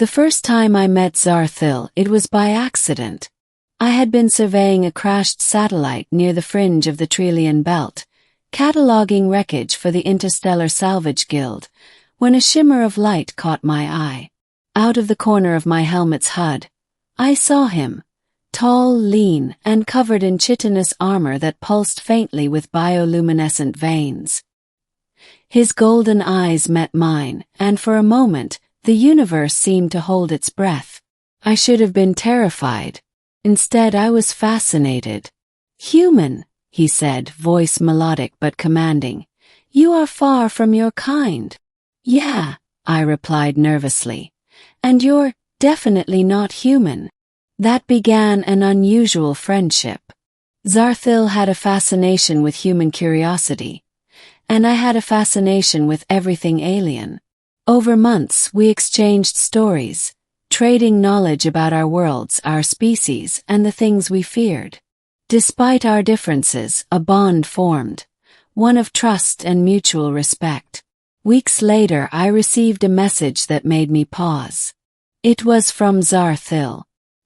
The first time I met Xar'thil, it was by accident. I had been surveying a crashed satellite near the fringe of the Trelian belt, cataloging wreckage for the Interstellar Salvage Guild, when a shimmer of light caught my eye. Out of the corner of my helmet's HUD, I saw him, tall, lean, and covered in chitinous armor that pulsed faintly with bioluminescent veins. His golden eyes met mine, and for a moment, the universe seemed to hold its breath. I should have been terrified. Instead, I was fascinated. "Human," he said, voice melodic but commanding. "You are far from your kind." "Yeah," I replied nervously. "And you're definitely not human." That began an unusual friendship. Xar'thil had a fascination with human curiosity, and I had a fascination with everything alien. Over months, we exchanged stories, trading knowledge about our worlds, our species, and the things we feared. Despite our differences, a bond formed, one of trust and mutual respect. Weeks later, I received a message that made me pause. It was from Xar'thil.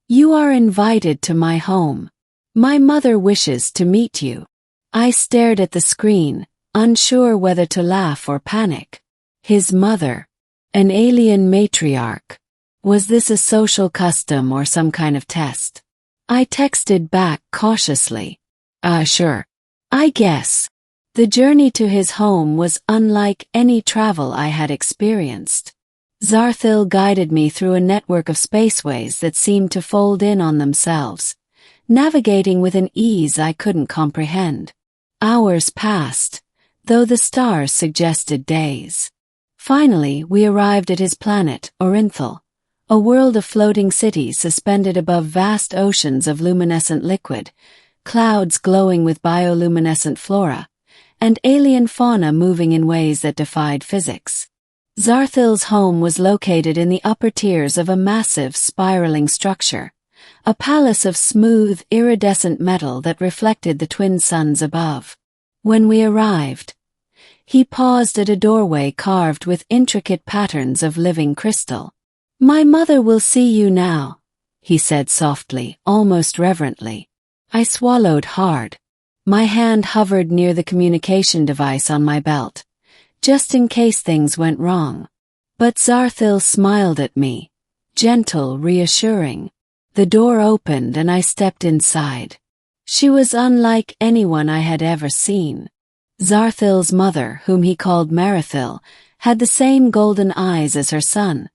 "You are invited to my home. My mother wishes to meet you." I stared at the screen, unsure whether to laugh or panic. His mother. An alien matriarch. Was this a social custom or some kind of test? I texted back cautiously. Sure. I guess." The journey to his home was unlike any travel I had experienced. Xar'thil guided me through a network of spaceways that seemed to fold in on themselves, navigating with an ease I couldn't comprehend. Hours passed, though the stars suggested days. Finally, we arrived at his planet, Orinthal, a world of floating cities suspended above vast oceans of luminescent liquid, clouds glowing with bioluminescent flora, and alien fauna moving in ways that defied physics. Xar'thil's home was located in the upper tiers of a massive, spiraling structure, a palace of smooth, iridescent metal that reflected the twin suns above. When we arrived, he paused at a doorway carved with intricate patterns of living crystal. "My mother will see you now," he said softly, almost reverently. I swallowed hard. My hand hovered near the communication device on my belt, just in case things went wrong. But Xar'thil smiled at me, gentle, reassuring. The door opened and I stepped inside. She was unlike anyone I had ever seen. Xar'thil's mother, whom he called Mera'thil, had the same golden eyes as her son,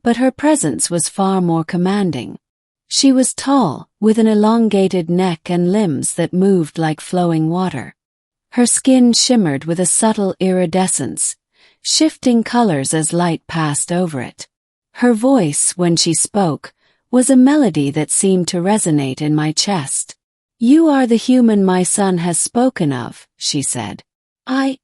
but her presence was far more commanding. She was tall, with an elongated neck and limbs that moved like flowing water. Her skin shimmered with a subtle iridescence, shifting colors as light passed over it. Her voice, when she spoke, was a melody that seemed to resonate in my chest. "You are the human my son has spoken of," she said.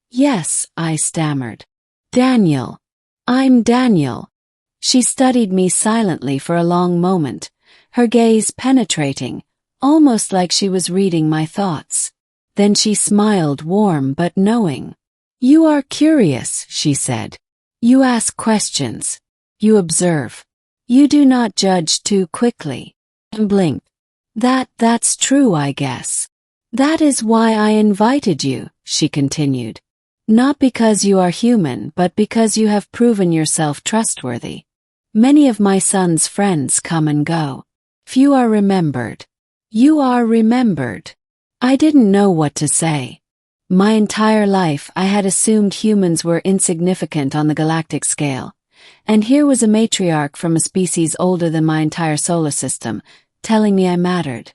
Yes, I stammered. "Daniel. I'm Daniel." She studied me silently for a long moment, her gaze penetrating, almost like she was reading my thoughts. Then she smiled, warm but knowing. "You are curious," she said. "You ask questions. You observe. You do not judge too quickly." And blinked. That's true, I guess. "That is why I invited you," she continued. "Not because you are human, but because you have proven yourself trustworthy. Many of my son's friends come and go. Few are remembered. You are remembered." I didn't know what to say. My entire life I had assumed humans were insignificant on the galactic scale, and here was a matriarch from a species older than my entire solar system, telling me I mattered.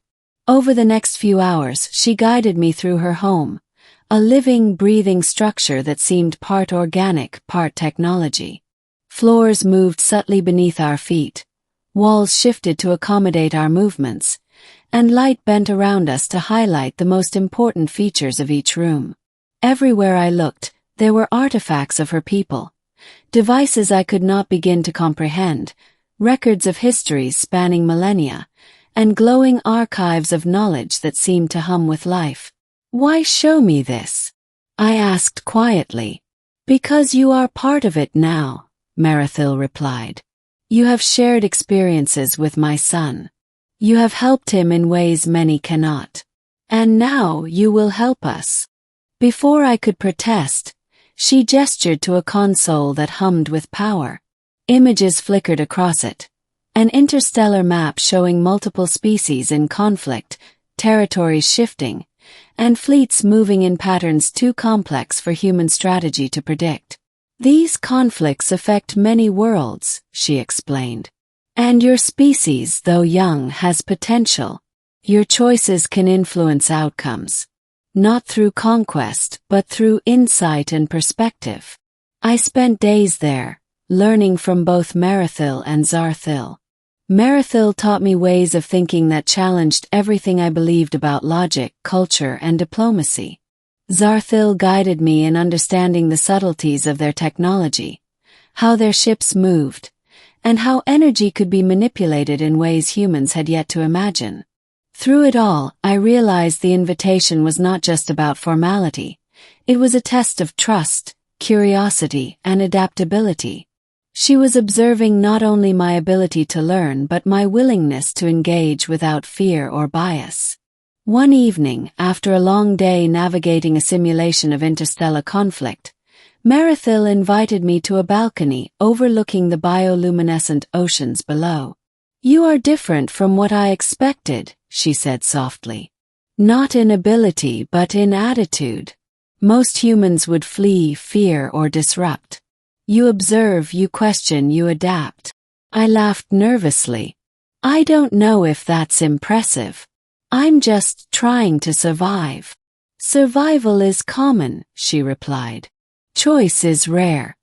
Over the next few hours, she guided me through her home, a living, breathing structure that seemed part organic, part technology. Floors moved subtly beneath our feet, walls shifted to accommodate our movements, and light bent around us to highlight the most important features of each room. Everywhere I looked, there were artifacts of her people, devices I could not begin to comprehend, records of histories spanning millennia, and glowing archives of knowledge that seemed to hum with life. "Why show me this?" I asked quietly. "Because you are part of it now," Mera'thil replied. You have shared experiences with my son. You have helped him in ways many cannot. And now you will help us." Before I could protest, she gestured to a console that hummed with power. Images flickered across it. An interstellar map showing multiple species in conflict, territories shifting, and fleets moving in patterns too complex for human strategy to predict. "These conflicts affect many worlds," she explained. "And your species, though young, has potential. Your choices can influence outcomes. Not through conquest, but through insight and perspective." I spent days there, learning from both Mera'thil and Xar'thil. Mera'thil taught me ways of thinking that challenged everything I believed about logic, culture, and diplomacy. Xar'thil guided me in understanding the subtleties of their technology, how their ships moved, and how energy could be manipulated in ways humans had yet to imagine. Through it all, I realized the invitation was not just about formality. It was a test of trust, curiosity, and adaptability. She was observing not only my ability to learn but my willingness to engage without fear or bias. One evening, after a long day navigating a simulation of interstellar conflict, Mera'thil invited me to a balcony overlooking the bioluminescent oceans below. "You are different from what I expected," she said softly. "Not in ability but in attitude. Most humans would flee, fear, or disrupt. You observe, you question, you adapt." I laughed nervously. "I don't know if that's impressive. I'm just trying to survive." "Survival is common," she replied. "Choice is rare.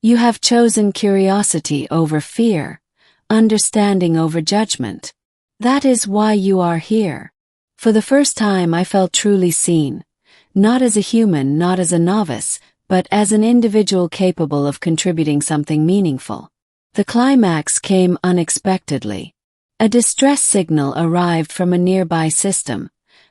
You have chosen curiosity over fear, understanding over judgment. That is why you are here." For the first time I felt truly seen, not as a human, not as a novice, but as an individual capable of contributing something meaningful. The climax came unexpectedly. A distress signal arrived from a nearby system,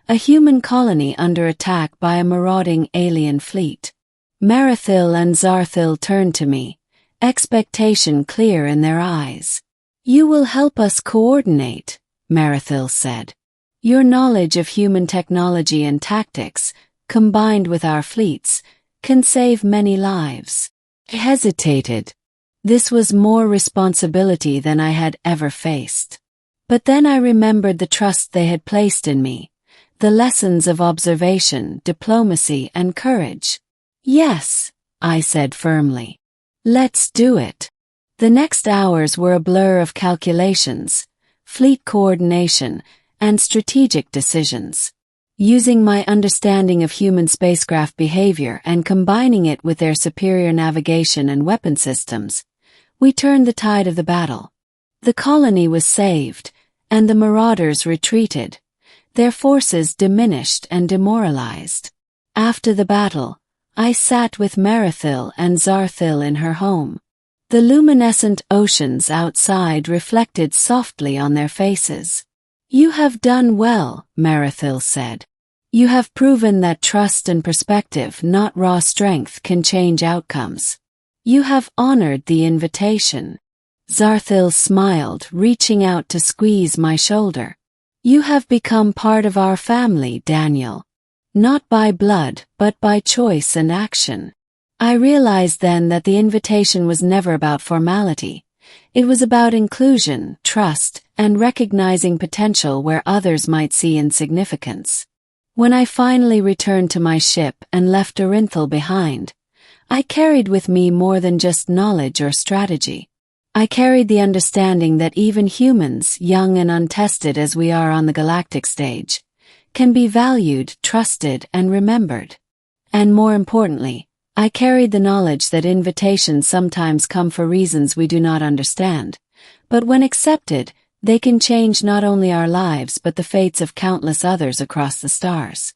a human colony under attack by a marauding alien fleet. Mera'thil and Xar'thil turned to me, expectation clear in their eyes. "You will help us coordinate," Mera'thil said. "Your knowledge of human technology and tactics, combined with our fleets, can save many lives." I hesitated. This was more responsibility than I had ever faced. But then I remembered the trust they had placed in me, the lessons of observation, diplomacy, and courage. "Yes," I said firmly. "Let's do it." The next hours were a blur of calculations, fleet coordination, and strategic decisions. Using my understanding of human spacecraft behavior and combining it with their superior navigation and weapon systems, we turned the tide of the battle. The colony was saved, and the marauders retreated, their forces diminished and demoralized. After the battle, I sat with Mera'thil and Xar'thil in her home. The luminescent oceans outside reflected softly on their faces. "You have done well," Mera'thil said. "You have proven that trust and perspective, not raw strength, can change outcomes. You have honored the invitation." Xar'thil smiled, reaching out to squeeze my shoulder. "You have become part of our family, Daniel. Not by blood, but by choice and action." I realized then that the invitation was never about formality. It was about inclusion, trust, and recognizing potential where others might see insignificance. When I finally returned to my ship and left Orinthal behind, I carried with me more than just knowledge or strategy. I carried the understanding that even humans, young and untested as we are on the galactic stage, can be valued, trusted, and remembered. And more importantly, I carried the knowledge that invitations sometimes come for reasons we do not understand, but when accepted, they can change not only our lives but the fates of countless others across the stars.